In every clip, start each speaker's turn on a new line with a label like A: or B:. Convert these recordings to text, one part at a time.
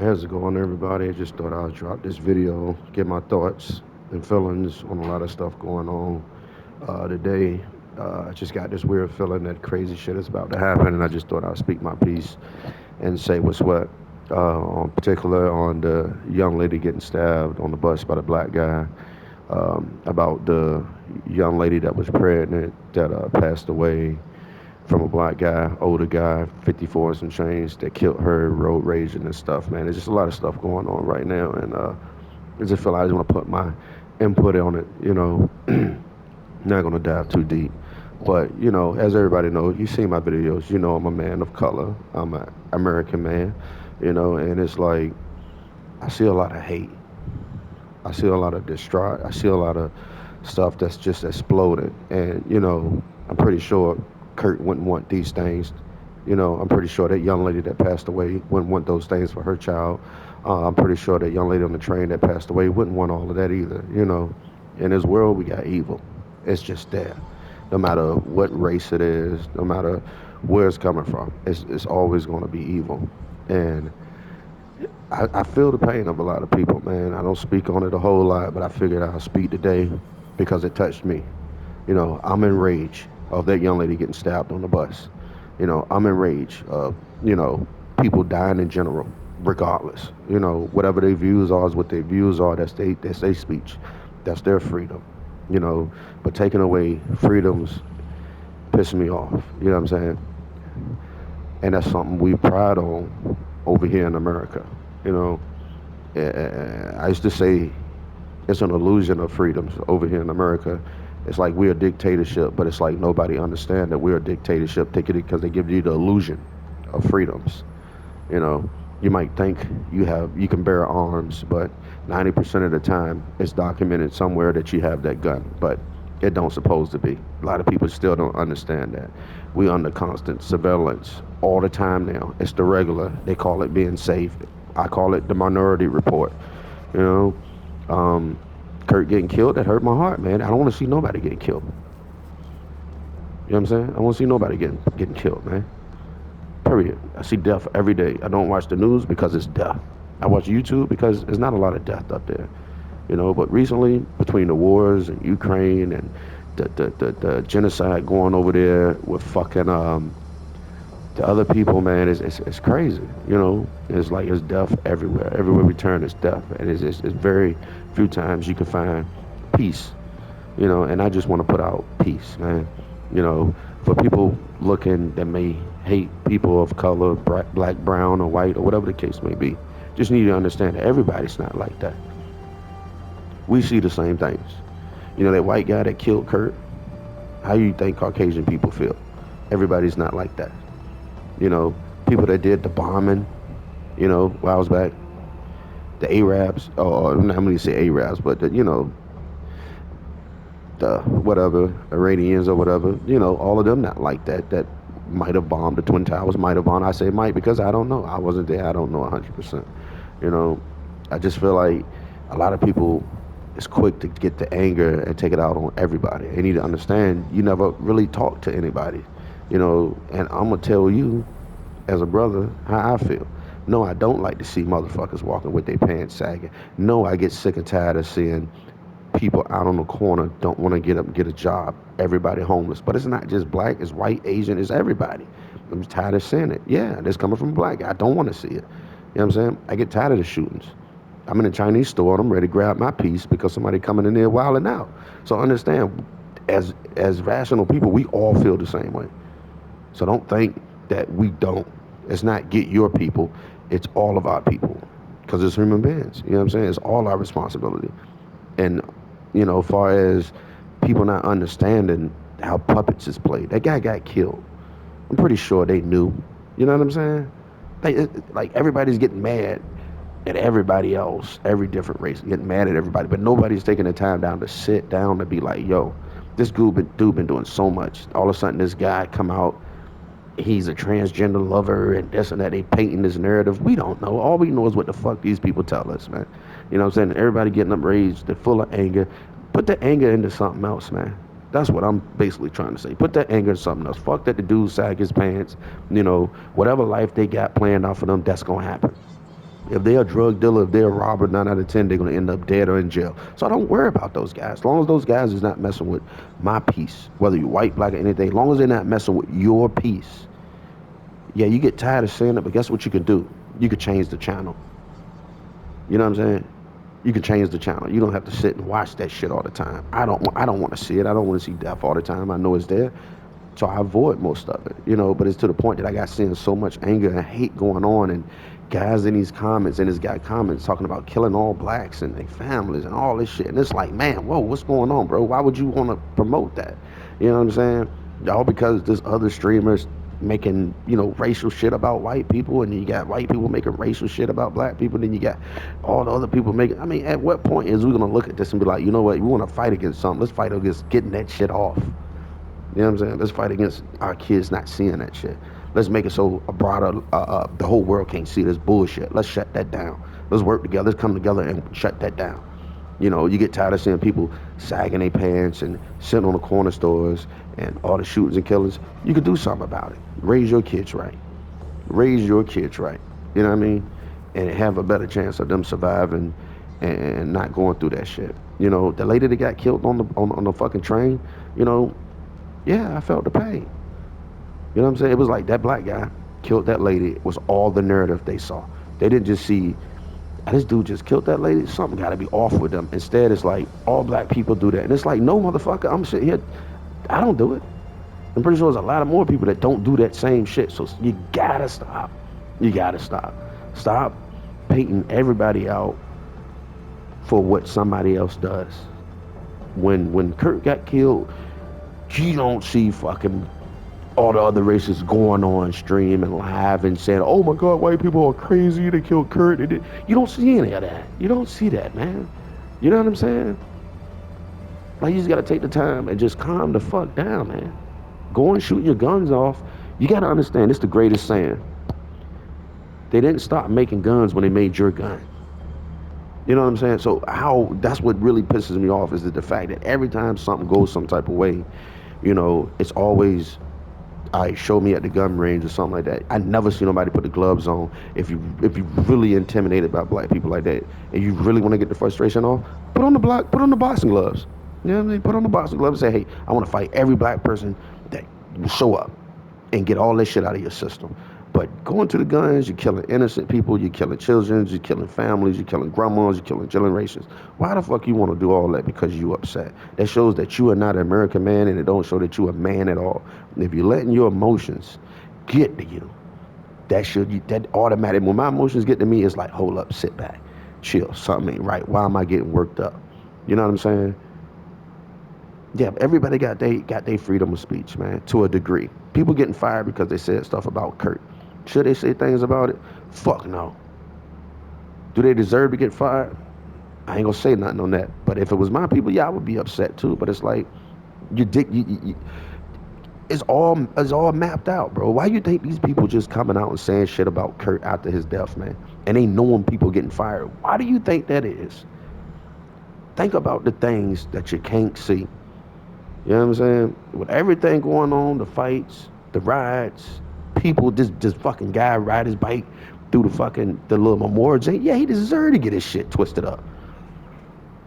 A: How's it going, everybody? I just thought I'd drop this video, get my thoughts and feelings on a lot of stuff going on today. I just got this weird feeling that crazy shit is about to happen, and I just thought I'd speak my piece and say what's what. On particular on the young lady getting stabbed on the bus by the black guy. About the young lady that was pregnant that passed away from a black guy, older guy, 54 and some change, that killed her, road raging and stuff, man. There's just a lot of stuff going on right now, and I just feel like I just want to put my input on it, Not going to dive too deep. But, as everybody knows, you see my videos, I'm a man of color. I'm an American man, and it's like I see a lot of hate. I see a lot of distraught. I see a lot of stuff that's just exploded. And, I'm pretty sure Kurt wouldn't want these things. I'm pretty sure that young lady that passed away wouldn't want those things for her child. I'm pretty sure that young lady on the train that passed away wouldn't want all of that either. In this world, we got evil. It's just there. No matter what race it is, no matter where it's coming from, it's always going to be evil. And I feel the pain of a lot of people, man. I don't speak on it a whole lot, but I figured I'll speak today because it touched me. I'm enraged of that young lady getting stabbed on the bus. I'm enraged of, people dying in general, regardless. Whatever their views are is what their views are. That's their speech. That's their freedom. But taking away freedoms piss me off. You know what I'm saying? And that's something we pride on over here in America. You know, I used to say it's an illusion of freedoms over here in America. It's like we're a dictatorship, but it's like nobody understand that we're a dictatorship. Take it because they give you the illusion of freedoms. You know, you might think you can bear arms, but 90% of the time it's documented somewhere that you have that gun, but it don't supposed to be. A lot of people still don't understand that. We under constant surveillance all the time now. It's the regular. They call it being safe. I call it the minority report. You know, um, Kurt getting killed, that hurt my heart, man. I don't want to see nobody getting killed. You know what I'm saying? I don't want to see nobody getting killed, man. Period. I see death every day. I don't watch the news because it's death. I watch YouTube because there's not a lot of death up there. But recently, between the wars in Ukraine and the genocide going over there with fucking the other people, man, it's crazy. It's like it's death everywhere. Everywhere we turn, it's death, and it's very few times you can find peace. And I just want to put out peace, man. For people looking that may hate people of color, black, brown, or white, or whatever the case may be, just need to understand that everybody's not like that. We see the same things. That white guy that killed Kurt, how you think Caucasian people feel? Everybody's not like that. People that did the bombing, a while back, the Arabs, or I'm not going to say Arabs, but the whatever, Iranians or whatever, all of them not like that. That might have bombed the Twin Towers, might have bombed. I say might because I don't know. I wasn't there. I don't know 100%. You know, I just feel like a lot of people is quick to get the anger and take it out on everybody. They need to understand you never really talk to anybody, and I'm going to tell you as a brother how I feel. No, I don't like to see motherfuckers walking with their pants sagging. No, I get sick and tired of seeing people out on the corner don't want to get up and get a job. Everybody homeless. But it's not just black, it's white, Asian, it's everybody. I'm tired of seeing it. Yeah, this coming from a black guy. I don't want to see it. You know what I'm saying? I get tired of the shootings. I'm in a Chinese store and I'm ready to grab my piece because somebody coming in there wilding out. So understand, as rational people, we all feel the same way. So don't think that we don't. It's not get your people. It's all of our people because it's human beings. You know what I'm saying? It's all our responsibility. And far as people not understanding how puppets is played, that guy got killed. I'm pretty sure they knew. You know what I'm saying? Like everybody's getting mad at everybody else, every different race, getting mad at everybody, but nobody's taking the time down to sit down and be like, yo, this dude been doing so much. All of a sudden, this guy come out, he's a transgender lover and this and that. They painting this narrative. We don't know. All we know is what the fuck these people tell us, man. You know what I'm saying? Everybody getting outraged. They're full of anger. Put the anger into something else, man. That's what I'm basically trying to say. Put that anger into something else. Fuck that the dude sag his pants. Whatever life they got planned out for them, that's going to happen. If they're a drug dealer, if they're a robber, 9 out of 10, they're gonna end up dead or in jail. So I don't worry about those guys. As long as those guys is not messing with my peace, whether you're white, black, or anything, as long as they're not messing with your peace. Yeah, you get tired of saying it, but guess what you can do? You could change the channel. You know what I'm saying? You can change the channel. You don't have to sit and watch that shit all the time. I don't want to see it. I don't want to see death all the time. I know it's there. So I avoid most of it, but it's to the point that I got seeing so much anger and hate going on, and guys in these comments, and this guy comments talking about killing all blacks and their families and all this shit. And it's like, man, whoa, what's going on, bro? Why would you want to promote that? You know what I'm saying? All because there's other streamers making, racial shit about white people, and you got white people making racial shit about black people, then you got all the other people making. I mean, at what point is we gonna look at this and be like, you know what, we want to fight against something? Let's fight against getting that shit off. You know what I'm saying? Let's fight against our kids not seeing that shit. Let's make it so a broader, the whole world can't see this bullshit. Let's shut that down. Let's work together. Let's come together and shut that down. You get tired of seeing people sagging their pants and sitting on the corner stores and all the shootings and killings. You could do something about it. Raise your kids right. Raise your kids right. You know what I mean? And have a better chance of them surviving and not going through that shit. The lady that got killed on the fucking train, you know, yeah, I felt the pain. You know what I'm saying? It was like that black guy killed that lady was all the narrative they saw. They didn't just see, this dude just killed that lady. Something got to be off with them. Instead, it's like all black people do that. And it's like, no, motherfucker, I'm sitting here. I don't do it. I'm pretty sure there's a lot of more people that don't do that same shit. So you got to stop. You got to stop. Stop painting everybody out for what somebody else does. When Kurt got killed, you don't see fucking all the other races going on stream and live and saying, oh my God, white people are crazy, they killed Kurt. You don't see any of that. You don't see that, man. You know what I'm saying? Like, you just gotta take the time and just calm the fuck down, man. Go and shoot your guns off. You gotta understand, it's the greatest saying. They didn't stop making guns when they made your gun. You know what I'm saying? So that's what really pisses me off, is the fact that every time something goes some type of way, it's always, all right, show me at the gun range or something like that. I never see nobody put the gloves on. If you really intimidated by black people like that, and you really want to get the frustration off, put on the boxing gloves. You know what I mean? Put on the boxing gloves and say, hey, I want to fight every black person that will show up and get all this shit out of your system. But going to the guns, you're killing innocent people, you're killing children, you're killing families, you're killing grandmas, you're killing generations. Why the fuck you want to do all that? Because you upset. That shows that you are not an American man, and it don't show that you a man at all. And if you're letting your emotions get to you, that automatic, when my emotions get to me, it's like, hold up, sit back, chill, something ain't right. Why am I getting worked up? You know what I'm saying? Yeah, everybody got their freedom of speech, man, to a degree. People getting fired because they said stuff about Kurt. Should they say things about it? Fuck no. Do they deserve to get fired? I ain't gonna say nothing on that. But if it was my people, yeah, I would be upset too. But it's like, it's all mapped out, bro. Why you think these people just coming out and saying shit about Kurt after his death, man? And they knowing people getting fired. Why do you think that is? Think about the things that you can't see. You know what I'm saying? With everything going on, the fights, the rides, people, this fucking guy ride his bike through the little memorial. Yeah, he deserved to get his shit twisted up.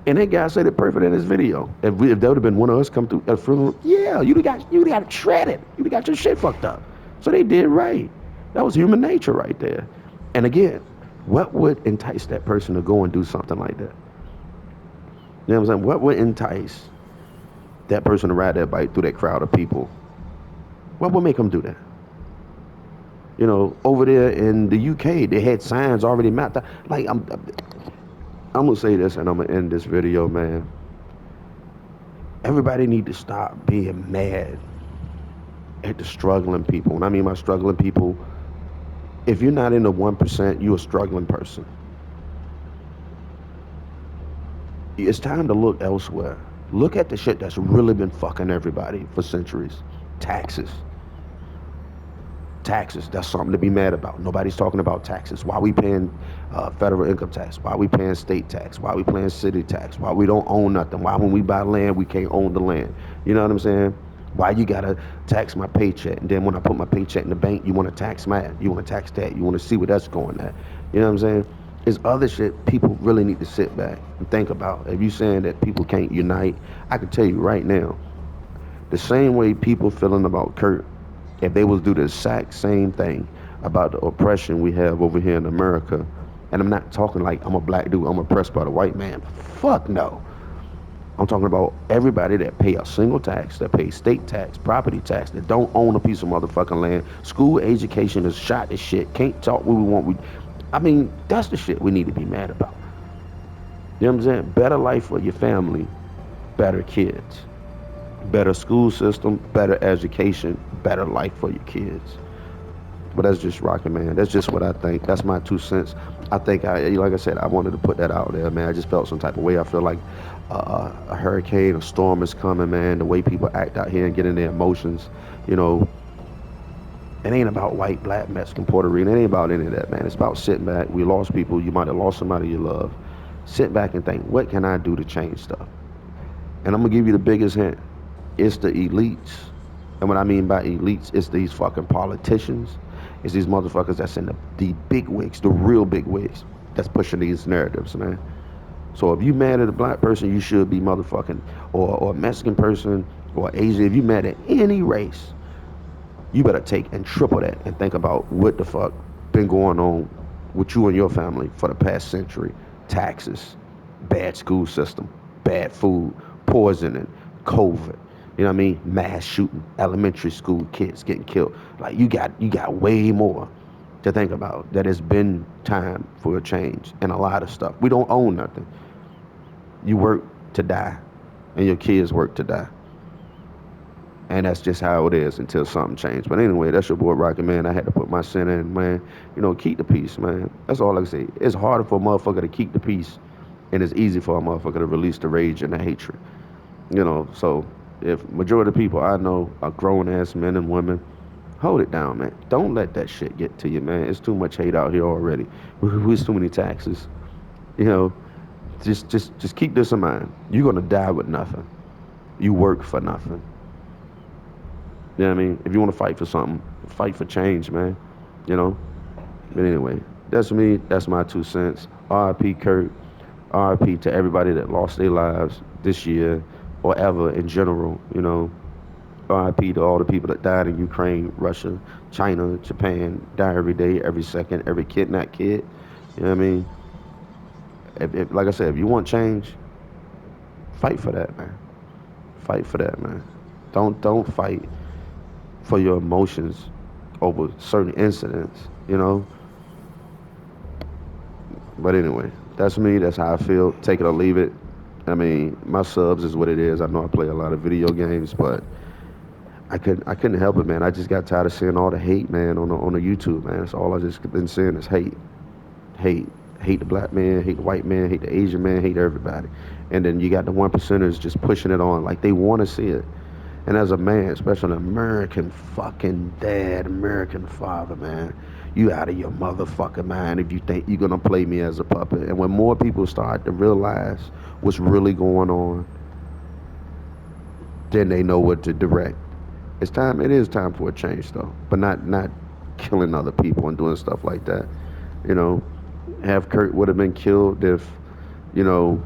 A: And that guy said it perfect in his video. If that would have been one of us come through a funeral, yeah, you'd have got shredded. You'd have got your shit fucked up. So they did right. That was human nature right there. And again, what would entice that person to go and do something like that? You know what I'm saying? What would entice that person to ride that bike through that crowd of people? What would make them do that? Over there in the UK, they had signs already mapped out. Like, I'm gonna say this, and I'm gonna end this video, man. Everybody need to stop being mad at the struggling people. When I mean by struggling people, if you're not in the 1%, you're a struggling person. It's time to look elsewhere. Look at the shit that's really been fucking everybody for centuries. Taxes. Taxes, that's something to be mad about. Nobody's talking about taxes. Why we paying federal income tax? Why we paying state tax? Why we paying city tax? Why we don't own nothing? Why when we buy land, we can't own the land? You know what I'm saying? Why you gotta tax my paycheck? And then when I put my paycheck in the bank, you want to tax mine. You want to tax that. You want to see where that's going at. You know what I'm saying? It's other shit people really need to sit back and think about. If you saying that people can't unite, I can tell you right now, the same way people feeling about Kurt, if they was do the exact same thing about the oppression we have over here in America, and I'm not talking like I'm a black dude, I'm oppressed by the white man. Fuck no. I'm talking about everybody that pay a single tax, that pay state tax, property tax, that don't own a piece of motherfucking land. School education is shot as shit. Can't talk what we want. I mean, that's the shit we need to be mad about. You know what I'm saying? Better life for your family, better kids. Better school system, better education, better life for your kids. But that's just rocking, man. That's just what I think. That's my 2 cents. I think like I said, I wanted to put that out there, man. I just felt some type of way. I feel like a hurricane, a storm is coming, man. The way people act out here and get in their emotions, you know, it ain't about white, black, Mexican, Puerto Rican. It ain't about any of that, man. It's about sitting back. We lost people. You might have lost somebody you love. Sit back and think, what can I do to change stuff? And I'm gonna give you the biggest hint. It's the elites. And what I mean by elites, it's these fucking politicians. It's these motherfuckers that's in the big wigs, the real big wigs, that's pushing these narratives, man. So if you mad at a black person, you should be motherfucking, or a Mexican person, or Asian. If you mad at any race, you better take and triple that and think about what the fuck been going on with you and your family for the past century. Taxes, bad school system, bad food, poisoning, COVID. You know what I mean? Mass shooting, elementary school kids getting killed. Like you got way more to think about. That it's been time for a change and a lot of stuff. We don't own nothing. You work to die, and your kids work to die. And that's just how it is until something changes. But anyway, that's your boy Rocky, man. I had to put my cent in, man. You know, keep the peace, man. That's all I can say. It's harder for a motherfucker to keep the peace, and it's easy for a motherfucker to release the rage and the hatred. You know, so if majority of the people I know are grown ass men and women, hold it down, man. Don't let that shit get to you, man. It's too much hate out here already. There's too many taxes. You know, just keep this in mind. You're gonna die with nothing. You work for nothing. You know what I mean? If you want to fight for something, fight for change, man. You know? But anyway, that's me. That's my 2 cents. RIP Kurt. RIP to everybody that lost their lives this year or ever in general, you know. RIP to all the people that died in Ukraine, Russia, China, Japan, die every day, every second, every kidnapped kid. You know what I mean? If like I said, if you want change, fight for that, man. Fight for that, man. Don't fight for your emotions over certain incidents, you know. But anyway, that's me. That's how I feel. Take it or leave it. I mean, my subs is what it is. I know I play a lot of video games, but I couldn't help it, man. I just got tired of seeing all the hate, man, on the YouTube, man. That's all I just been seeing is hate, hate, hate the black man, hate the white man, hate the Asian man, hate everybody. And then you got the 1%ers just pushing it on like they want to see it. And as a man, especially an American fucking dad, American father, man, you out of your motherfucking mind if you think you're gonna play me as a puppet. And when more people start to realize what's really going on, then they know what to direct. It's time. It is time for a change, though, but not killing other people and doing stuff like that. You know, have Kurt would have been killed if, you know,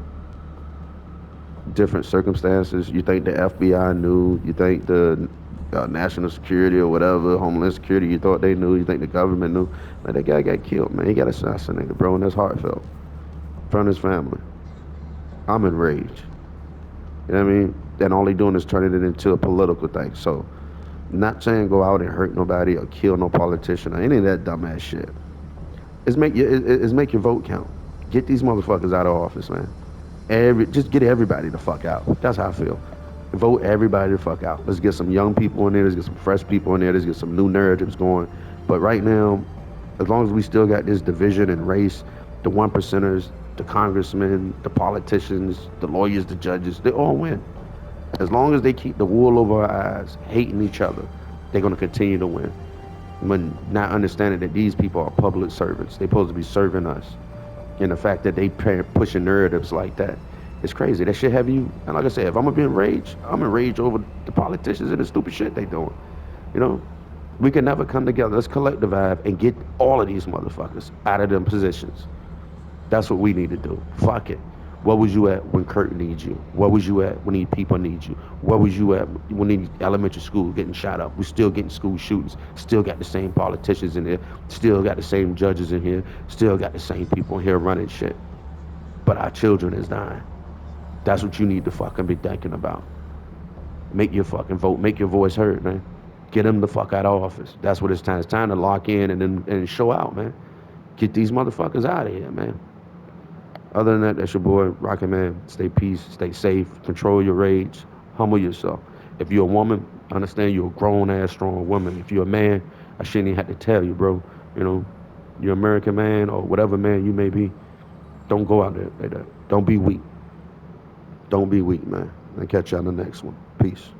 A: different circumstances. You think the FBI knew? You think the national security or whatever, Homeland Security, you thought they knew? You think the government knew? Like, that guy got killed, man. He got assassinated, bro, and that's heartfelt from his family. I'm enraged. You know what I mean? And all they doing is turning it into a political thing. So, not saying go out and hurt nobody or kill no politician or any of that dumbass shit. It's make your vote count. Get these motherfuckers out of office, man. Just get everybody the fuck out. That's how I feel. Vote everybody the fuck out. Let's get some young people in there. Let's get some fresh people in there. Let's get some new narratives going. But right now, as long as we still got this division and race, the 1%ers, the congressmen, the politicians, the lawyers, the judges, they all win. As long as they keep the wool over our eyes, hating each other, they're going to continue to win. When not understanding that these people are public servants, they're supposed to be serving us. And the fact that they pushing narratives like that, it's crazy. That shit have you. And like I said, if I'm gonna be enraged, I'm enraged over the politicians and the stupid shit they doing. You know, we can never come together. Let's collectivize and get all of these motherfuckers out of them positions. That's what we need to do. Fuck it. Where was you at when Kurt needs you? Where was you at when these people need you? Where was you at when these elementary school getting shot up? We still getting school shootings. Still got the same politicians in here. Still got the same judges in here. Still got the same people in here running shit. But our children is dying. That's what you need to fucking be thinking about. Make your fucking vote. Make your voice heard, man. Get them the fuck out of office. That's what it's time. It's time to lock in and show out, man. Get these motherfuckers out of here, man. Other than that, that's your boy, Rocket Man. Stay peace, stay safe, control your rage, humble yourself. If you're a woman, understand you're a grown ass strong woman. If you're a man, I shouldn't even have to tell you, bro. You know, you're an American man or whatever man you may be. Don't go out there like that. Don't be weak. Don't be weak, man. And catch you on the next one. Peace.